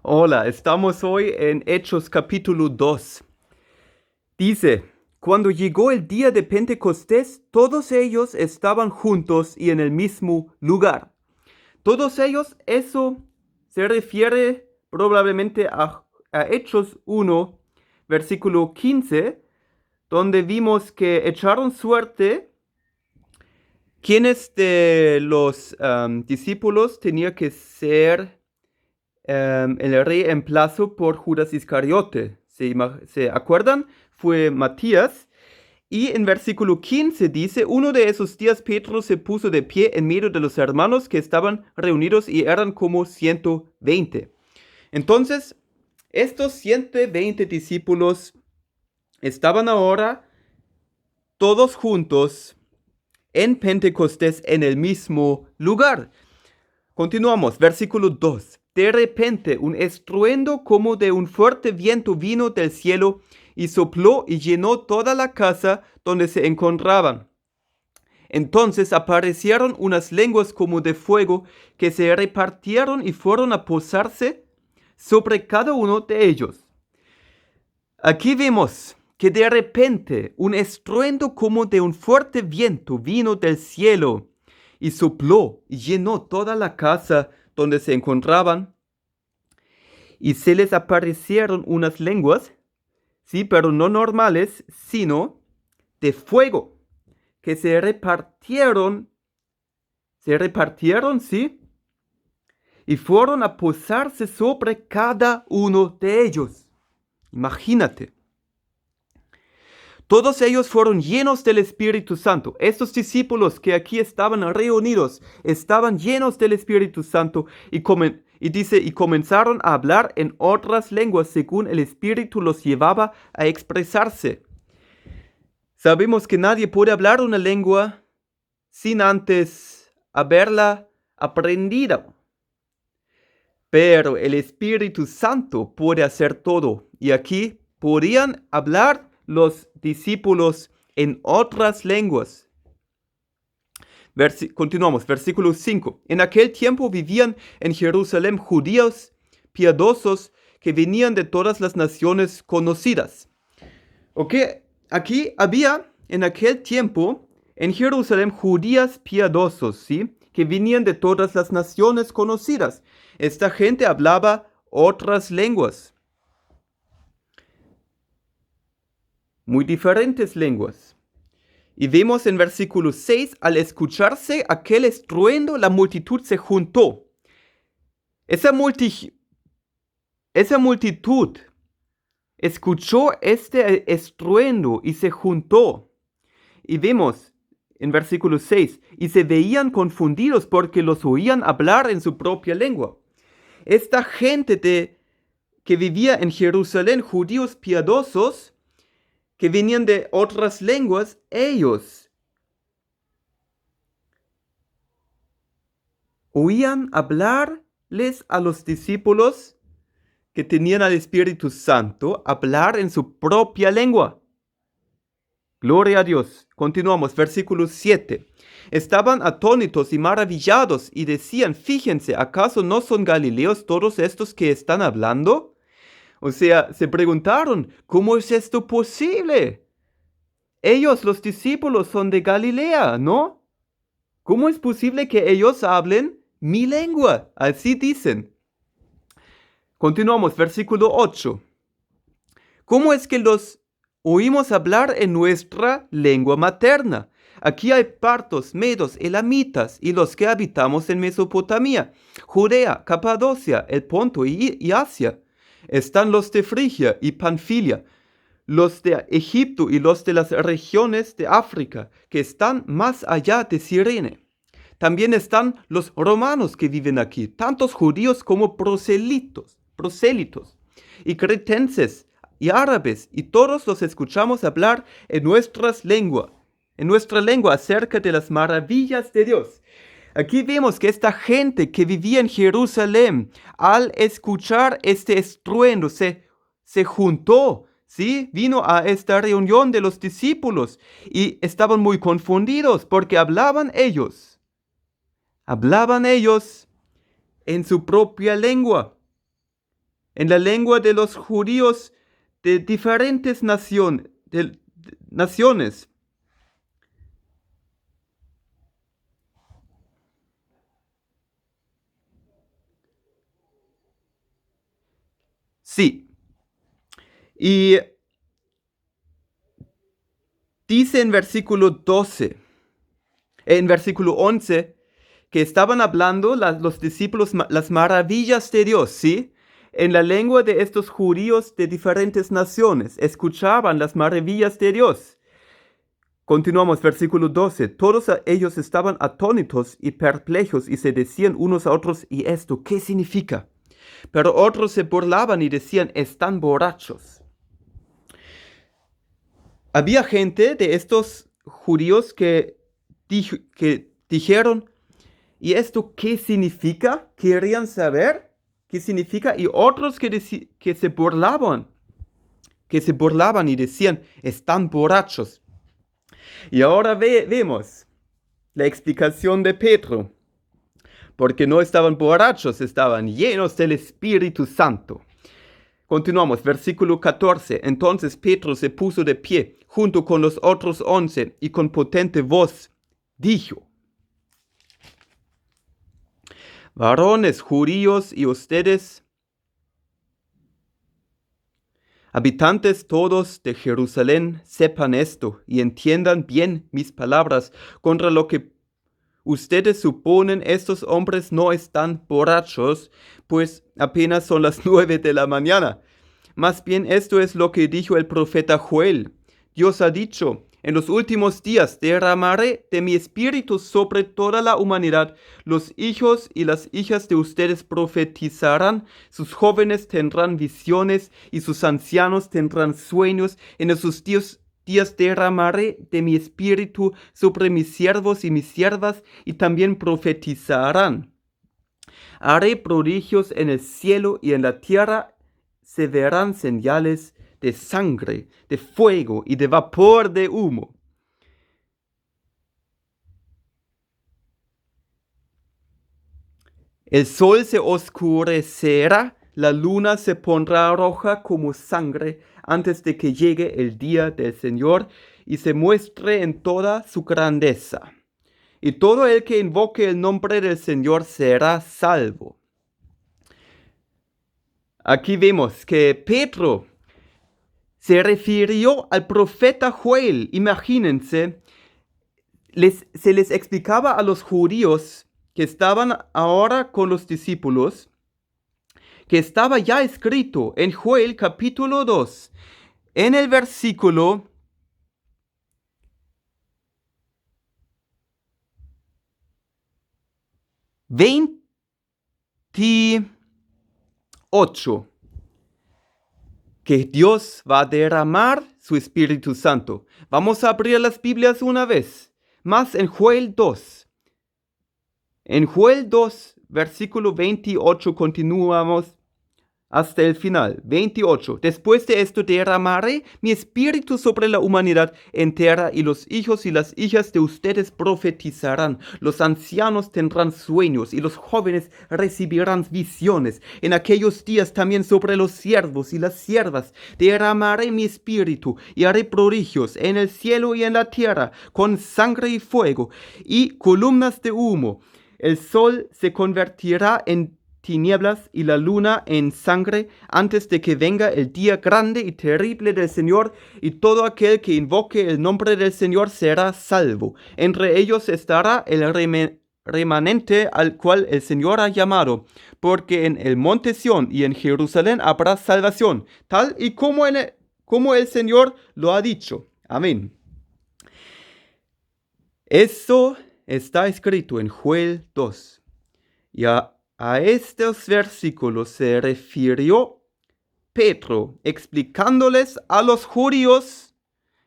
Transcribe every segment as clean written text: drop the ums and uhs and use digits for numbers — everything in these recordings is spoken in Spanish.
Hola, estamos hoy en Hechos capítulo 2. Dice, cuando llegó el día de Pentecostés, todos ellos estaban juntos y en el mismo lugar. Todos ellos, eso se refiere probablemente a Hechos 1, versículo 15, donde vimos que echaron suerte quiénes de los discípulos tenía que ser el reemplazo por Judas Iscariote. ¿Se acuerdan? Fue Matías. Y en versículo 15 dice, uno de esos días Pedro se puso de pie en medio de los hermanos que estaban reunidos y eran como 120. Entonces, estos 120 discípulos estaban ahora todos juntos en Pentecostés en el mismo lugar. Continuamos, versículo 2. De repente un estruendo como de un fuerte viento vino del cielo y sopló y llenó toda la casa donde se encontraban. Entonces aparecieron unas lenguas como de fuego que se repartieron y fueron a posarse sobre cada uno de ellos. Aquí vemos que de repente un estruendo como de un fuerte viento vino del cielo y sopló y llenó toda la casa donde se encontraban, y se les aparecieron unas lenguas, sí, pero no normales, sino de fuego, que se repartieron, sí, y fueron a posarse sobre cada uno de ellos. Imagínate. Todos ellos fueron llenos del Espíritu Santo. Estos discípulos que aquí estaban reunidos estaban llenos del Espíritu Santo y comenzaron a hablar en otras lenguas según el Espíritu los llevaba a expresarse. Sabemos que nadie puede hablar una lengua sin antes haberla aprendido. Pero el Espíritu Santo puede hacer todo. Y aquí podían hablar los discípulos en otras lenguas. Continuamos, versículo 5. En aquel tiempo vivían en Jerusalén judíos piadosos que venían de todas las naciones conocidas. Ok, aquí había en aquel tiempo en Jerusalén judíos piadosos, ¿sí? Que venían de todas las naciones conocidas. Esta gente hablaba otras lenguas. Muy diferentes lenguas. Y vemos en versículo 6, al escucharse aquel estruendo, la multitud se juntó. Esa multitud escuchó este estruendo y se juntó. Y vemos en versículo 6, y se veían confundidos porque los oían hablar en su propia lengua. Esta gente que vivía en Jerusalén, judíos piadosos, que venían de otras lenguas, ellos oían hablarles a los discípulos que tenían al Espíritu Santo, hablar en su propia lengua. Gloria a Dios. Continuamos, versículo 7. Estaban atónitos y maravillados y decían, fíjense, ¿acaso no son galileos todos estos que están hablando? O sea, se preguntaron, ¿cómo es esto posible? Ellos, los discípulos, son de Galilea, ¿no? ¿Cómo es posible que ellos hablen mi lengua? Así dicen. Continuamos, versículo 8. ¿Cómo es que los oímos hablar en nuestra lengua materna? Aquí hay partos, medos, elamitas y los que habitamos en Mesopotamia, Judea, Capadocia, el Ponto y Asia. Están los de Frigia y Panfilia, los de Egipto y los de las regiones de África, que están más allá de Cirene. También están los romanos que viven aquí, tantos judíos como prosélitos, y cretenses y árabes, y todos los escuchamos hablar en nuestra lengua acerca de las maravillas de Dios. Aquí vemos que esta gente que vivía en Jerusalén, al escuchar este estruendo, se juntó, ¿sí? Vino a esta reunión de los discípulos y estaban muy confundidos porque hablaban ellos en su propia lengua. en la lengua de los judíos de diferentes naciones. Sí. Y dice en versículo 12, en versículo 11, que estaban hablando los discípulos las maravillas de Dios, ¿sí? En la lengua de estos judíos de diferentes naciones, escuchaban las maravillas de Dios. Continuamos, versículo 12. Todos ellos estaban atónitos y perplejos y se decían unos a otros, ¿y esto qué significa? Pero otros se burlaban y decían, están borrachos. Había gente de estos judíos que dijeron, ¿y esto qué significa? Querían saber qué significa. Y otros que se burlaban y decían, están borrachos. Y ahora vemos la explicación de Pedro. Porque no estaban borrachos, estaban llenos del Espíritu Santo. Continuamos, versículo 14. Entonces Pedro se puso de pie junto con los otros 11 y con potente voz dijo: varones judíos y ustedes, habitantes todos de Jerusalén, sepan esto y entiendan bien mis palabras. Contra lo que ustedes suponen, estos hombres no están borrachos, pues apenas son las 9 de la mañana. Más bien esto es lo que dijo el profeta Joel. Dios ha dicho: en los últimos días derramaré de mi espíritu sobre toda la humanidad. Los hijos y las hijas de ustedes profetizarán, sus jóvenes tendrán visiones y sus ancianos tendrán sueños. En esos días derramaré de mi espíritu sobre mis siervos y mis siervas, y también profetizarán. Haré prodigios en el cielo y en la tierra. Se verán señales de sangre, de fuego y de vapor de humo. El sol se oscurecerá, la luna se pondrá roja como sangre antes de que llegue el día del Señor y se muestre en toda su grandeza. Y todo el que invoque el nombre del Señor será salvo. Aquí vemos que Pedro se refirió al profeta Joel. Imagínense, se les explicaba a los judíos que estaban ahora con los discípulos, que estaba ya escrito en Joel capítulo 2, en el versículo 28, que Dios va a derramar su Espíritu Santo. Vamos a abrir las Biblias una vez más en Joel 2. En Joel 2, versículo 28, continuamos hasta el final. 28. Después de esto derramaré mi espíritu sobre la humanidad entera, y los hijos y las hijas de ustedes profetizarán. Los ancianos tendrán sueños y los jóvenes recibirán visiones. En aquellos días también sobre los siervos y las siervas derramaré mi espíritu y haré prodigios en el cielo y en la tierra, con sangre y fuego y columnas de humo. El sol se convertirá en tinieblas y la luna en sangre antes de que venga el día grande y terrible del Señor, y todo aquel que invoque el nombre del Señor será salvo. Entre ellos estará el remanente al cual el Señor ha llamado, porque en el monte Sión y en Jerusalén habrá salvación, tal y como el Señor lo ha dicho. Amén. Eso está escrito en Joel 2. Y a estos versículos se refirió Pedro, explicándoles a los judíos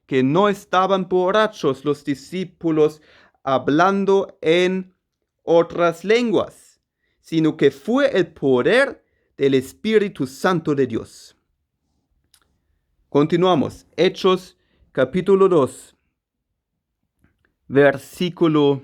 que no estaban borrachos los discípulos hablando en otras lenguas, sino que fue el poder del Espíritu Santo de Dios. Continuamos. Hechos capítulo 2, versículo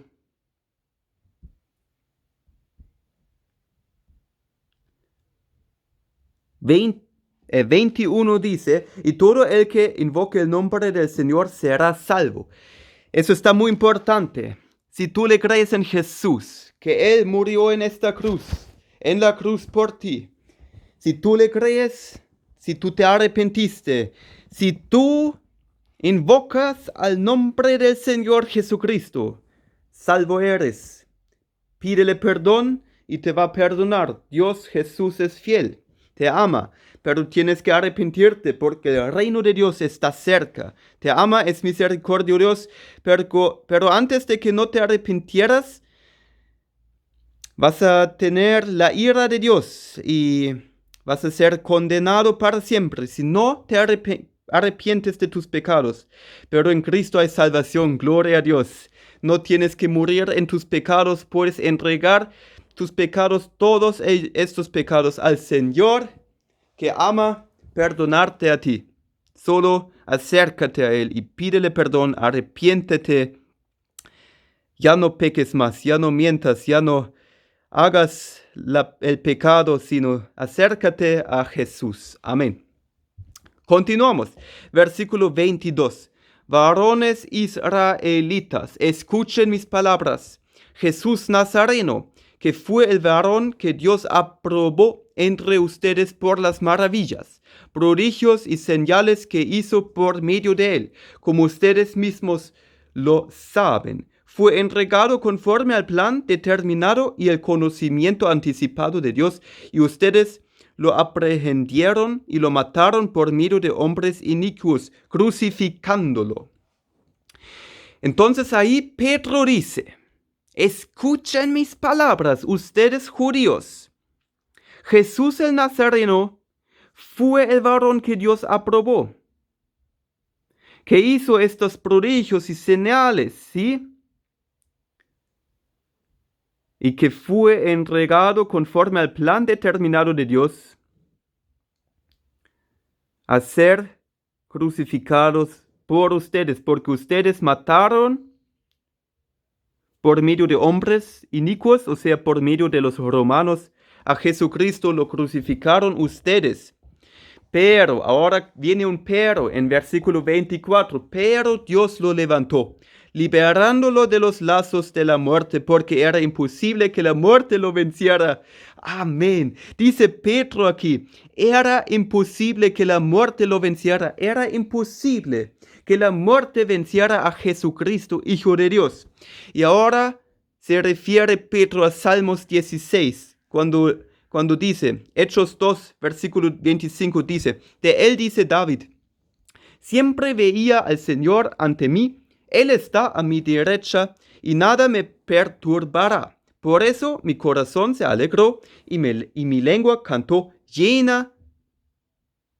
21 dice, y todo el que invoque el nombre del Señor será salvo. Eso está muy importante. Si tú le crees en Jesús, que Él murió en la cruz por ti, si tú le crees, si tú te arrepentiste, si tú invocas al nombre del Señor Jesucristo, salvo eres. Pídele perdón y te va a perdonar. Dios Jesús es fiel, te ama, pero tienes que arrepentirte porque el reino de Dios está cerca. Te ama, es misericordioso, pero antes de que no te arrepintieras, vas a tener la ira de Dios y vas a ser condenado para siempre si no te arrepientes de tus pecados. Pero en Cristo hay salvación, gloria a Dios. No tienes que morir en tus pecados, puedes entregar tus pecados, todos estos pecados al Señor que ama perdonarte a ti. Solo acércate a Él y pídele perdón, arrepiéntete. Ya no peques más, ya no mientas, ya no hagas el pecado, sino acércate a Jesús. Amén. Continuamos. Versículo 22. Varones israelitas, escuchen mis palabras. Jesús Nazareno, que fue el varón que Dios aprobó entre ustedes por las maravillas, prodigios y señales que hizo por medio de él, como ustedes mismos lo saben. Fue entregado conforme al plan determinado y el conocimiento anticipado de Dios, y ustedes lo aprehendieron y lo mataron por medio de hombres inicuos, crucificándolo. Entonces ahí Pedro dice, escuchen mis palabras, ustedes judíos. Jesús el Nazareno fue el varón que Dios aprobó, que hizo estos prodigios y señales, ¿sí? Y que fue entregado conforme al plan determinado de Dios a ser crucificados por ustedes, porque ustedes mataron por medio de hombres inicuos, o sea, por medio de los romanos, a Jesucristo lo crucificaron ustedes. Pero, ahora viene un pero en versículo 24, pero Dios lo levantó, liberándolo de los lazos de la muerte, porque era imposible que la muerte lo venciera. Amén. Dice Pedro aquí, era imposible que la muerte lo venciera, era imposible que la muerte venciera a Jesucristo, Hijo de Dios. Y ahora se refiere Pedro a Salmos 16, cuando dice, Hechos 2, versículo 25 dice, de él dice David, siempre veía al Señor ante mí, Él está a mi derecha y nada me perturbará. Por eso mi corazón se alegró y mi lengua cantó llena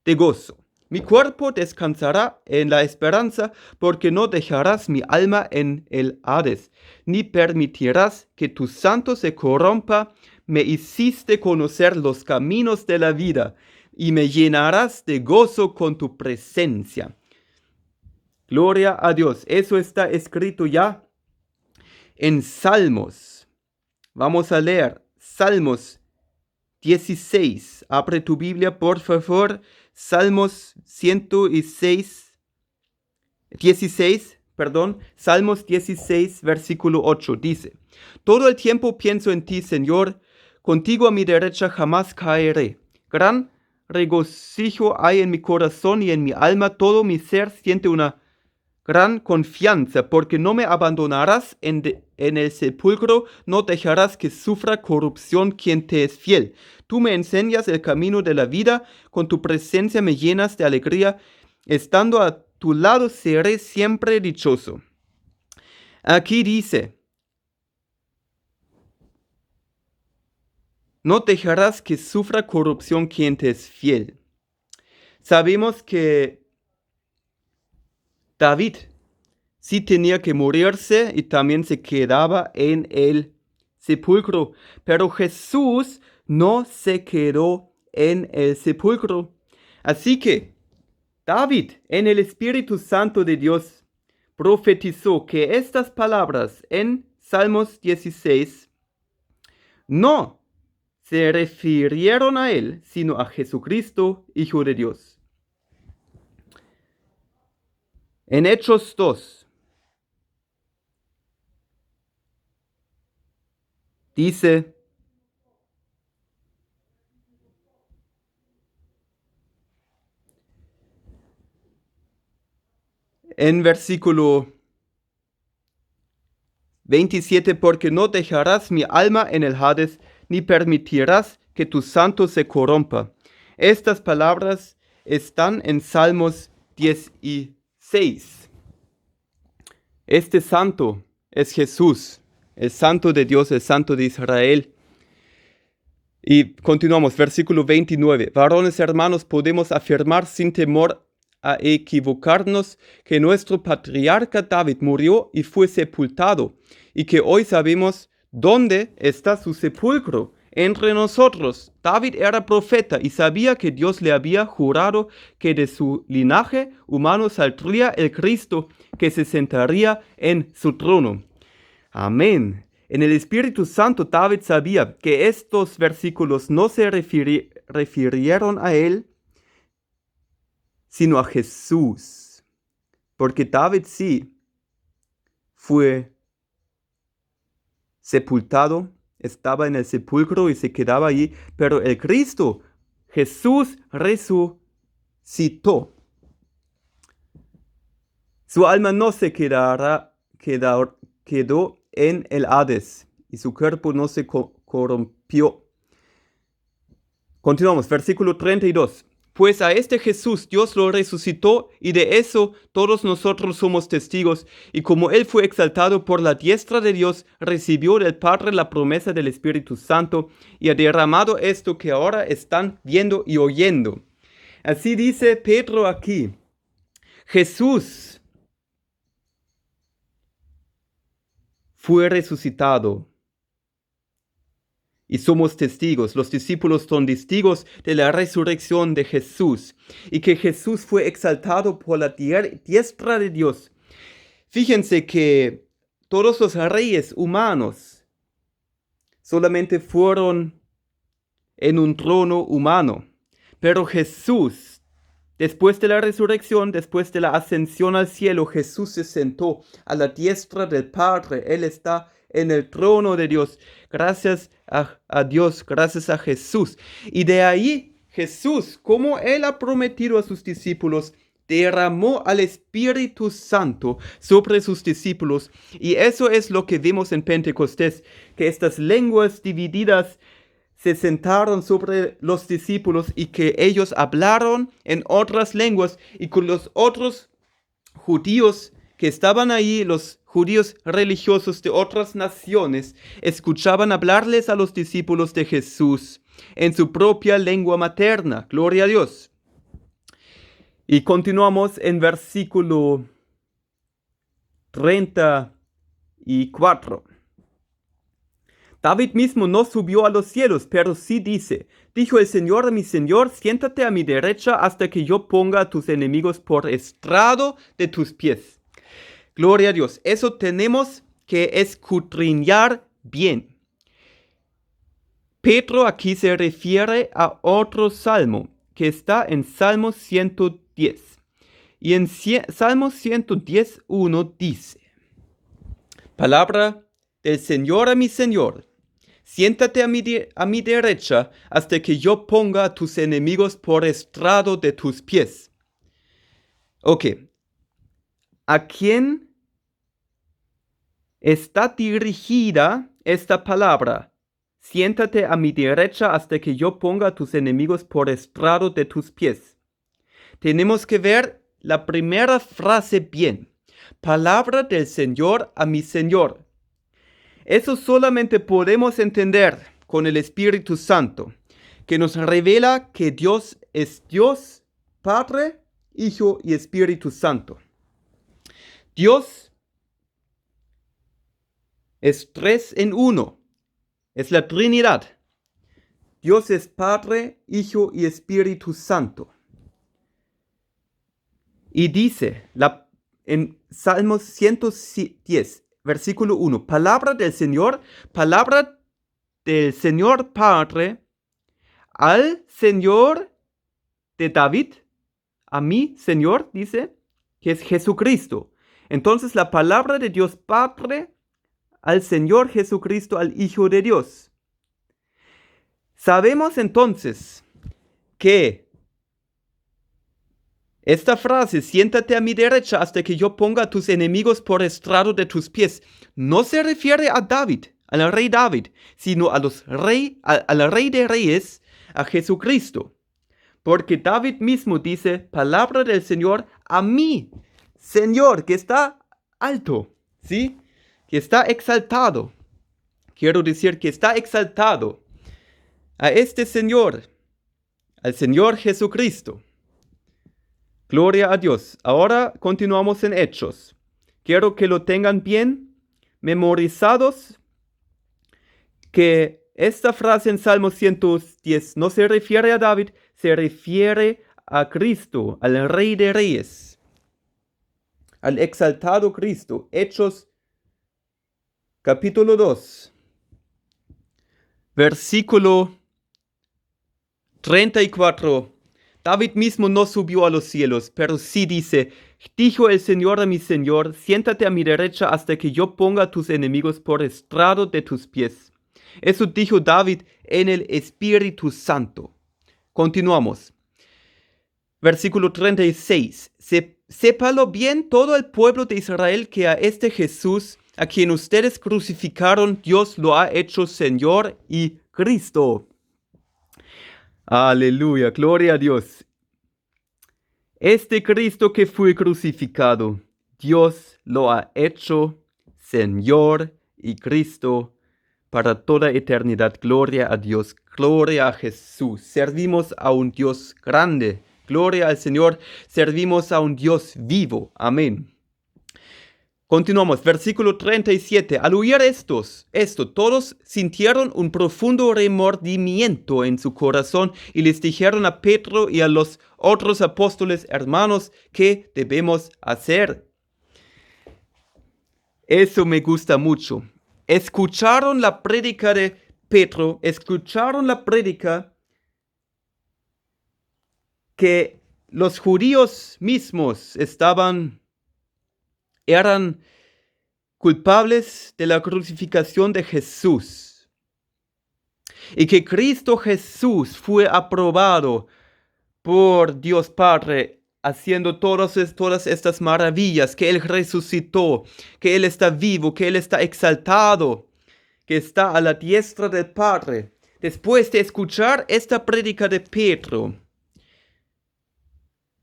de gozo. Mi cuerpo descansará en la esperanza, porque no dejarás mi alma en el Hades, ni permitirás que tu santo se corrompa. Me hiciste conocer los caminos de la vida, y me llenarás de gozo con tu presencia. Gloria a Dios. Eso está escrito ya en Salmos. Vamos a leer Salmos 16. Abre tu Biblia, por favor. Salmos 16, Salmos 16, versículo 8, dice, todo el tiempo pienso en ti, Señor, contigo a mi derecha jamás caeré. Gran regocijo hay en mi corazón y en mi alma, todo mi ser siente una gran confianza, porque no me abandonarás en el sepulcro, no dejarás que sufra corrupción quien te es fiel. Tú me enseñas el camino de la vida, con tu presencia me llenas de alegría, estando a tu lado seré siempre dichoso. Aquí dice, no dejarás que sufra corrupción quien te es fiel. Sabemos que David sí tenía que morirse y también se quedaba en el sepulcro, pero Jesús no se quedó en el sepulcro. Así que David, en el Espíritu Santo de Dios, profetizó que estas palabras en Salmos 16 no se refirieron a él, sino a Jesucristo, Hijo de Dios. En Hechos 2, dice: en versículo 27, porque no dejarás mi alma en el Hades, ni permitirás que tu santo se corrompa. Estas palabras están en Salmos 16. Este santo es Jesús, el santo de Dios, el santo de Israel. Y continuamos, versículo 29. Varones hermanos, podemos afirmar sin temor a equivocarnos que nuestro patriarca David murió y fue sepultado, y que hoy sabemos dónde está su sepulcro. Entre nosotros, David era profeta y sabía que Dios le había jurado que de su linaje humano saldría el Cristo que se sentaría en su trono. Amén. En el Espíritu Santo, David sabía que estos versículos no se refirieron a él, sino a Jesús. Porque David sí fue sepultado, estaba en el sepulcro y se quedaba allí, pero el Cristo, Jesús, resucitó. Su alma no se quedó en el Hades y su cuerpo no se corrompió. Continuamos, versículo 32. Pues a este Jesús Dios lo resucitó, y de eso todos nosotros somos testigos, y como Él fue exaltado por la diestra de Dios, recibió del Padre la promesa del Espíritu Santo, y ha derramado esto que ahora están viendo y oyendo. Así dice Pedro aquí: Jesús fue resucitado. Y somos testigos, los discípulos son testigos de la resurrección de Jesús y que Jesús fue exaltado por la diestra de Dios. Fíjense que todos los reyes humanos solamente fueron en un trono humano, pero Jesús, después de la resurrección, después de la ascensión al cielo, Jesús se sentó a la diestra del Padre. Él está en el trono de Dios. Gracias a Dios, gracias a Jesús. Y de ahí Jesús, como Él ha prometido a sus discípulos, derramó al Espíritu Santo sobre sus discípulos. Y eso es lo que vimos en Pentecostés, que estas lenguas divididas se sentaron sobre los discípulos y que ellos hablaron en otras lenguas, y con los otros judíos que estaban ahí, los judíos religiosos de otras naciones, escuchaban hablarles a los discípulos de Jesús en su propia lengua materna. Gloria a Dios. Y continuamos en versículo 34. David mismo no subió a los cielos, pero sí dice: dijo el Señor a mi Señor, siéntate a mi derecha hasta que yo ponga a tus enemigos por estrado de tus pies. Gloria a Dios. Eso tenemos que escudriñar bien. Pedro aquí se refiere a otro salmo que está en Salmo 110. Y en Salmo 110:1 dice: palabra del Señor a mi Señor, siéntate a mi derecha hasta que yo ponga a tus enemigos por estrado de tus pies. Ok. ¿A quién está dirigida esta palabra? Siéntate a mi derecha hasta que yo ponga a tus enemigos por estrado de tus pies. Tenemos que ver la primera frase bien. Palabra del Señor a mi Señor. Eso solamente podemos entender con el Espíritu Santo, que nos revela que Dios es Dios, Padre, Hijo y Espíritu Santo. Dios es 3 en 1. Es la Trinidad. Dios es Padre, Hijo y Espíritu Santo. Y dice en Salmos 110, versículo 1, palabra del Señor Padre, al Señor de David, a mi Señor, dice, que es Jesucristo. Entonces la palabra de Dios Padre al Señor Jesucristo, al Hijo de Dios. Sabemos entonces que esta frase, siéntate a mi derecha hasta que yo ponga a tus enemigos por estrado de tus pies, no se refiere a David, al rey David, sino al rey de reyes, a Jesucristo. Porque David mismo dice, palabra del Señor a mí, Señor, que está alto, ¿sí? Que está exaltado. Quiero decir que está exaltado a este Señor, al Señor Jesucristo. Gloria a Dios. Ahora continuamos en Hechos. Quiero que lo tengan bien memorizados, que esta frase en Salmo 110 no se refiere a David, se refiere a Cristo, al Rey de Reyes, al exaltado Cristo. Hechos capítulo 2, versículo 34. David mismo no subió a los cielos, pero sí dice, dijo el Señor a mi Señor, siéntate a mi derecha hasta que yo ponga a tus enemigos por estrado de tus pies. Eso dijo David en el Espíritu Santo. Continuamos. Versículo 36. Sépalo bien todo el pueblo de Israel que a este Jesús, a quien ustedes crucificaron, Dios lo ha hecho Señor y Cristo. Aleluya, gloria a Dios. Este Cristo que fue crucificado, Dios lo ha hecho Señor y Cristo para toda eternidad. Gloria a Dios, gloria a Jesús. Servimos a un Dios grande. Gloria al Señor, servimos a un Dios vivo. Amén. Continuamos, versículo 37. Al oír esto, todos sintieron un profundo remordimiento en su corazón y les dijeron a Pedro y a los otros apóstoles, hermanos, ¿qué debemos hacer? Eso me gusta mucho. Escucharon la prédica de Pedro, escucharon la prédica que los judíos mismos eran culpables de la crucificación de Jesús. Y que Cristo Jesús fue aprobado por Dios Padre, haciendo todas estas maravillas, que Él resucitó, que Él está vivo, que Él está exaltado, que está a la diestra del Padre. Después de escuchar esta prédica de Pedro,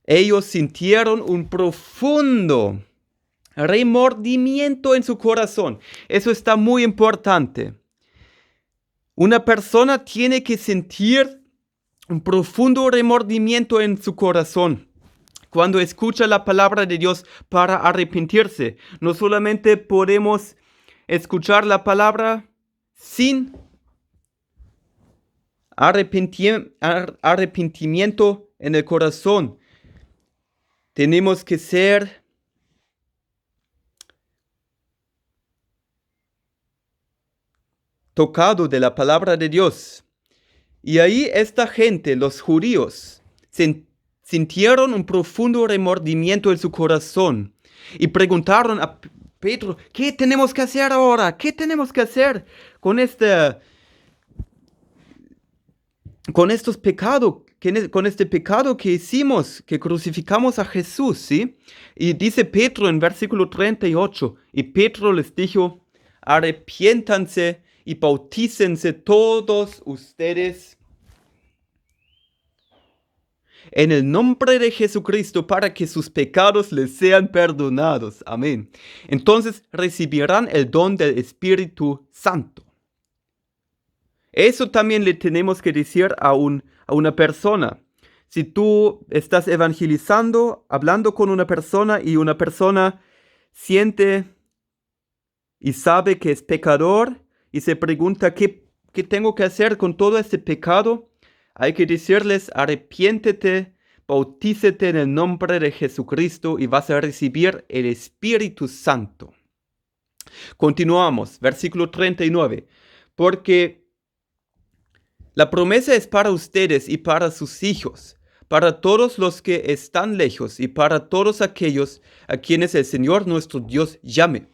ellos sintieron un profundo remordimiento en su corazón. Eso está muy importante. Una persona tiene que sentir un profundo remordimiento en su corazón cuando escucha la palabra de Dios para arrepentirse. No solamente podemos escuchar la palabra sin arrepentimiento en el corazón. Tenemos que ser tocado de la palabra de Dios. Y ahí esta gente, los judíos, sintieron un profundo remordimiento en su corazón y preguntaron a Pedro, ¿qué tenemos que hacer ahora? ¿Qué tenemos que hacer con estos pecados? Con este pecado que hicimos, que crucificamos a Jesús, ¿sí? Y dice Pedro en versículo 38, y Pedro les dijo, arrepiéntanse y bautícense todos ustedes en el nombre de Jesucristo para que sus pecados les sean perdonados. Amén. Entonces recibirán el don del Espíritu Santo. Eso también le tenemos que decir a una persona. Si tú estás evangelizando, hablando con una persona y una persona siente y sabe que es pecador y se pregunta ¿qué tengo que hacer con todo este pecado? Hay que decirles, arrepiéntete, bautícete en el nombre de Jesucristo y vas a recibir el Espíritu Santo. Continuamos, versículo 39. Porque La promesa es para ustedes y para sus hijos, para todos los que están lejos y para todos aquellos a quienes el Señor nuestro Dios llame.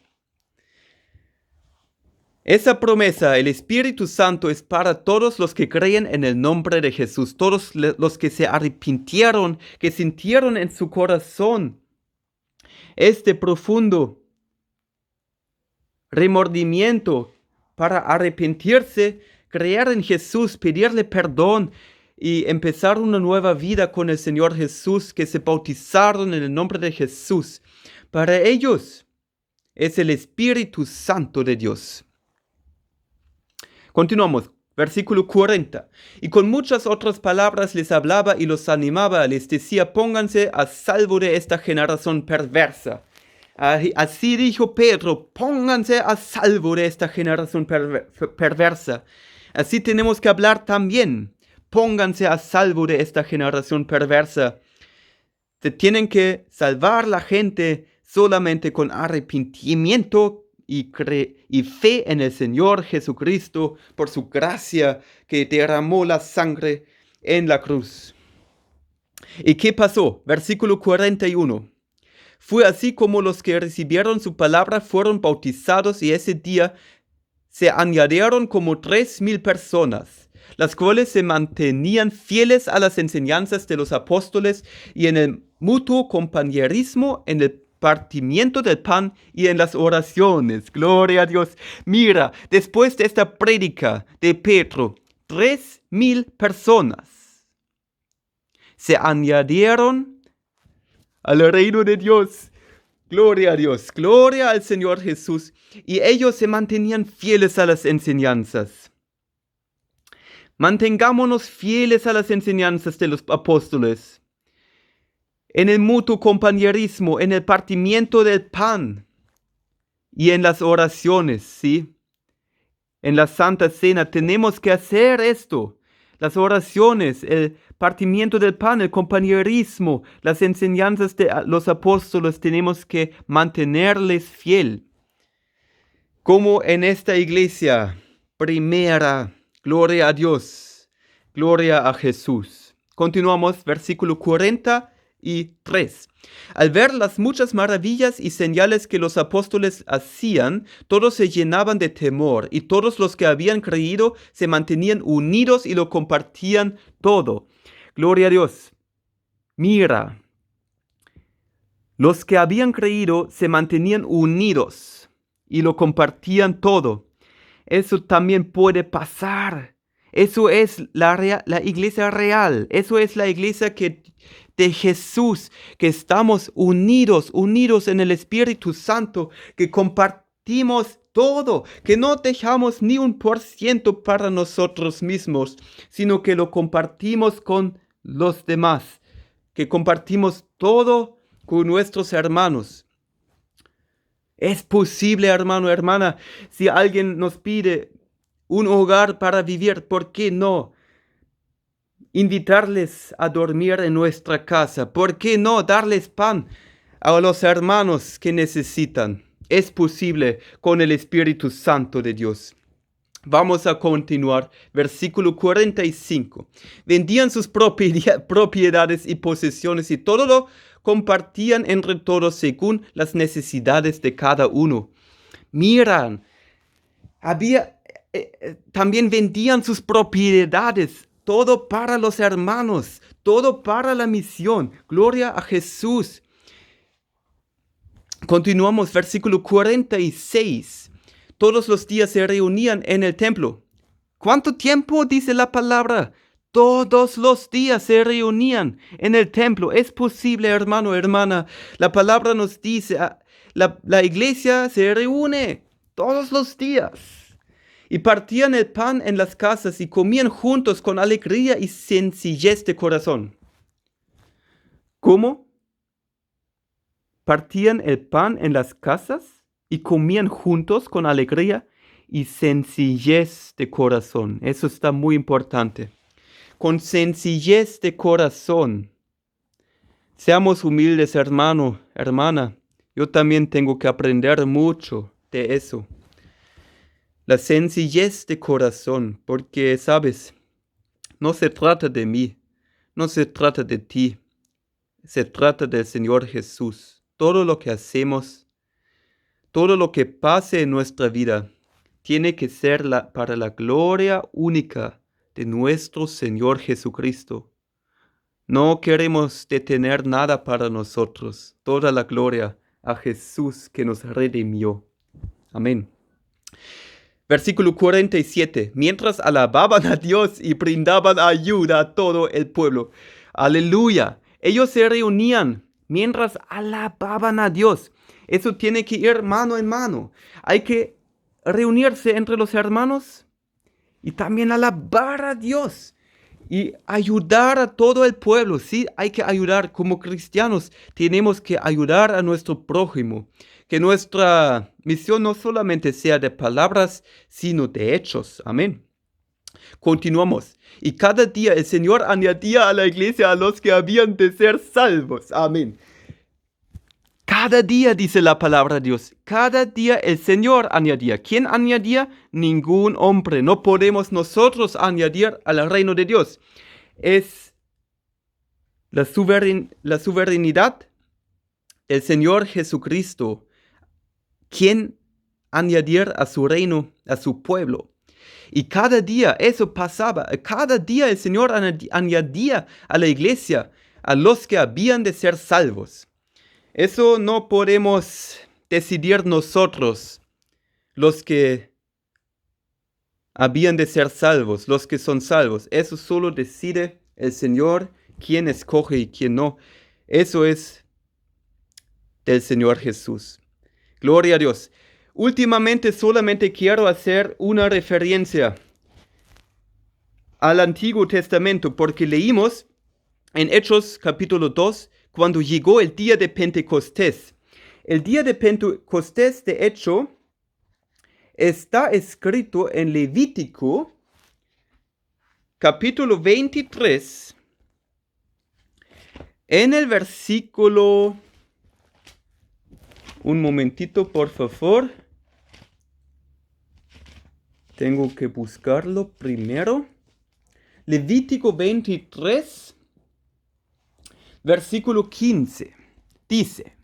Esa promesa, el Espíritu Santo, es para todos los que creen en el nombre de Jesús, todos los que se arrepintieron, que sintieron en su corazón este profundo remordimiento para arrepentirse, creer en Jesús, pedirle perdón y empezar una nueva vida con el Señor Jesús, que se bautizaron en el nombre de Jesús. Para ellos es el Espíritu Santo de Dios. Continuamos, versículo 40. Y con muchas otras palabras les hablaba y los animaba, les decía, pónganse a salvo de esta generación perversa. Así dijo Pedro, pónganse a salvo de esta generación perversa. Así tenemos que hablar también, pónganse a salvo de esta generación perversa. Se tienen que salvar la gente solamente con arrepentimiento y fe en el Señor Jesucristo por su gracia que derramó la sangre en la cruz. ¿Y qué pasó? Versículo 41. Fue así como los que recibieron su palabra fueron bautizados y ese día se añadieron como 3,000 personas, las cuales se mantenían fieles a las enseñanzas de los apóstoles y en el mutuo compañerismo, en el partimiento del pan y en las oraciones. Gloria a Dios. Mira, después de esta prédica de Pedro, 3,000 personas se añadieron al reino de Dios. Gloria a Dios, gloria al Señor Jesús. Y ellos se mantenían fieles a las enseñanzas. Mantengámonos fieles a las enseñanzas de los apóstoles, en el mutuo compañerismo, en el partimiento del pan y en las oraciones, ¿sí? En la Santa Cena tenemos que hacer esto. Las oraciones, el partimiento del pan, el compañerismo, las enseñanzas de los apóstoles, tenemos que mantenerles fiel. Como en esta iglesia primera, gloria a Dios, gloria a Jesús. Continuamos, versículo 43. Al ver las muchas maravillas y señales que los apóstoles hacían, todos se llenaban de temor, y todos los que habían creído se mantenían unidos y lo compartían todo. Gloria a Dios. Mira, los que habían creído se mantenían unidos y lo compartían todo. Eso también puede pasar. Eso es la iglesia real. Eso es la iglesia de Jesús, que estamos unidos en el Espíritu Santo, que compartimos todo, que no dejamos ni 1% para nosotros mismos, sino que lo compartimos con los demás, que compartimos todo con nuestros hermanos. Es posible, hermano, hermana, si alguien nos pide un hogar para vivir, ¿por qué no invitarles a dormir en nuestra casa? ¿Por qué no darles pan a los hermanos que necesitan? Es posible con el Espíritu Santo de Dios. Vamos a continuar. Versículo 45. Vendían sus propiedades y posesiones y todo lo compartían entre todos según las necesidades de cada uno. Miran, también vendían sus propiedades, todo para los hermanos, todo para la misión. Gloria a Jesús. Continuamos, versículo 46. Todos los días se reunían en el templo. ¿Cuánto tiempo dice la palabra? Todos los días se reunían en el templo. Es posible, hermano, hermana. La palabra nos dice, la iglesia se reúne todos los días. Y partían el pan en las casas y comían juntos con alegría y sencillez de corazón. ¿Cómo? Partían el pan en las casas y comían juntos con alegría y sencillez de corazón. Eso está muy importante. Con sencillez de corazón. Seamos humildes, hermano, hermana. Yo también tengo que aprender mucho de eso. La sencillez de corazón, porque, ¿sabes? No se trata de mí, no se trata de ti, se trata del Señor Jesús. Todo lo que hacemos, todo lo que pase en nuestra vida, tiene que ser para la gloria única de nuestro Señor Jesucristo. No queremos detener nada para nosotros. Toda la gloria a Jesús que nos redimió. Amén. Versículo 47. Mientras alababan a Dios y brindaban ayuda a todo el pueblo. Aleluya. Ellos se reunían mientras alababan a Dios. Eso tiene que ir mano en mano. Hay que reunirse entre los hermanos y también alabar a Dios. Y ayudar a todo el pueblo. Sí, hay que ayudar como cristianos. Tenemos que ayudar a nuestro prójimo. Que nuestra misión no solamente sea de palabras, sino de hechos. Amén. Continuamos. Y cada día el Señor añadía a la iglesia a los que habían de ser salvos. Amén. Cada día, dice la palabra de Dios, cada día el Señor añadía. ¿Quién añadía? Ningún hombre. No podemos nosotros añadir al reino de Dios. Es la soberanidad del Señor Jesucristo quien añadir a su reino, a su pueblo. Y cada día eso pasaba. Cada día el Señor añadía a la iglesia a los que habían de ser salvos. Eso no podemos decidir nosotros, los que habían de ser salvos, los que son salvos. Eso solo decide el Señor, quién escoge y quién no. Eso es del Señor Jesús. Gloria a Dios. Últimamente solamente quiero hacer una referencia al Antiguo Testamento porque leímos en Hechos capítulo 2 cuando llegó el día de Pentecostés. El día de Pentecostés, de hecho, está escrito en Levítico capítulo 23 en el versículo... Un momentito, por favor. Tengo que buscarlo primero. Levítico 23, versículo 15. Dice: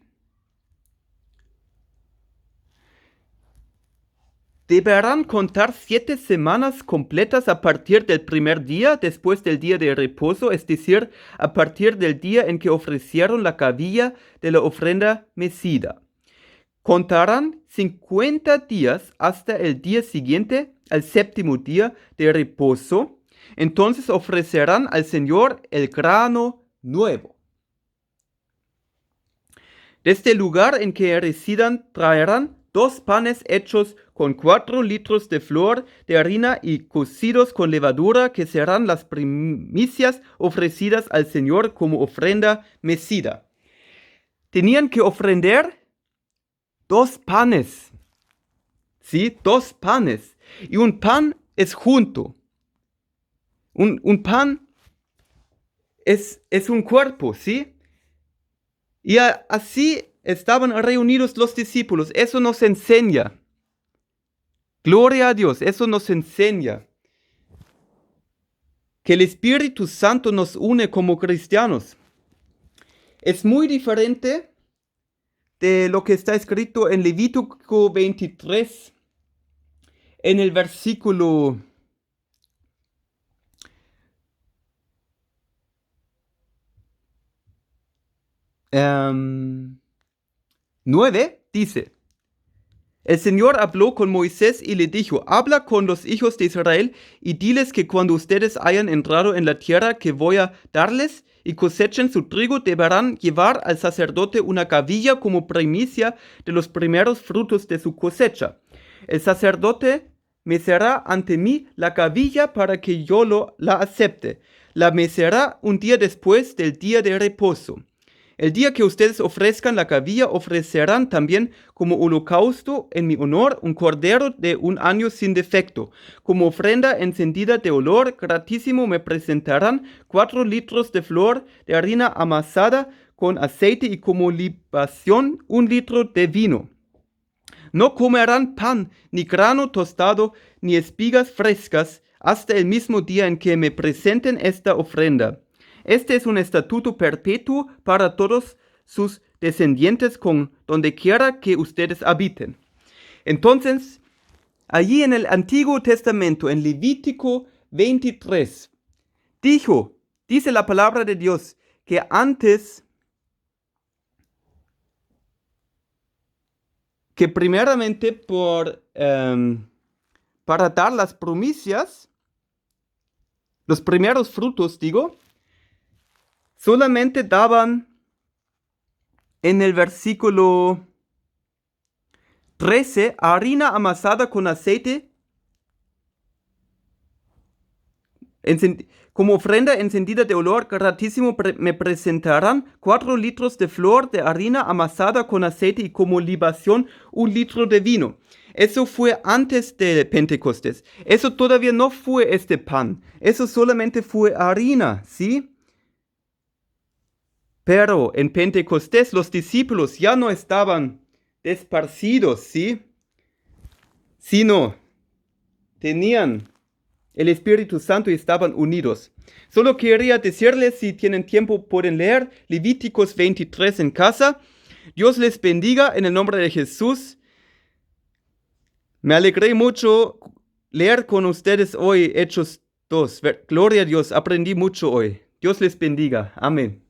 deberán contar 7 semanas completas a partir del primer día, después del día de reposo, es decir, a partir del día en que ofrecieron la cabilla de la ofrenda mecida. Contarán 50 días hasta el día siguiente, al séptimo día de reposo. Entonces ofrecerán al Señor el grano nuevo. Desde el lugar en que residan traerán 2 panes hechos con 4 litros de flor de harina y cocidos con levadura, que serán las primicias ofrecidas al Señor como ofrenda mecida. Tenían que ofrendar 2 panes, ¿sí? 2 panes. Y un pan es junto. Un pan es un cuerpo, ¿sí? Y así estaban reunidos los discípulos. Eso nos enseña. Gloria a Dios, eso nos enseña que el Espíritu Santo nos une como cristianos. Es muy diferente de lo que está escrito en Levítico 23, en el versículo 9, dice: el Señor habló con Moisés y le dijo: habla con los hijos de Israel y diles que cuando ustedes hayan entrado en la tierra que voy a darles y cosechen su trigo, deberán llevar al sacerdote una gavilla como primicia de los primeros frutos de su cosecha. El sacerdote mecerá ante mí la gavilla para que yo la acepte. La mecerá un día después del día de reposo. El día que ustedes ofrezcan la gavilla, ofrecerán también como holocausto en mi honor un cordero de 1 año sin defecto. Como ofrenda encendida de olor gratísimo me presentarán 4 litros de flor de harina amasada con aceite y como libación 1 litro de vino. No comerán pan, ni grano tostado, ni espigas frescas hasta el mismo día en que me presenten esta ofrenda. Este es un estatuto perpetuo para todos sus descendientes con donde quiera que ustedes habiten. Entonces, allí en el Antiguo Testamento, en Levítico 23, dice la palabra de Dios, que antes, que primeramente para dar las primicias, los primeros frutos, solamente daban en el versículo 13 harina amasada con aceite como ofrenda encendida de olor gratísimo me presentarán 4 litros de flor de harina amasada con aceite y como libación 1 litro de vino. Eso fue antes de Pentecostés. Eso todavía no fue este pan. Eso solamente fue harina, ¿sí? Pero en Pentecostés los discípulos ya no estaban esparcidos, ¿sí? Sino tenían el Espíritu Santo y estaban unidos. Solo quería decirles, si tienen tiempo pueden leer Levíticos 23 en casa. Dios les bendiga en el nombre de Jesús. Me alegré mucho leer con ustedes hoy Hechos 2. Gloria a Dios, aprendí mucho hoy. Dios les bendiga. Amén.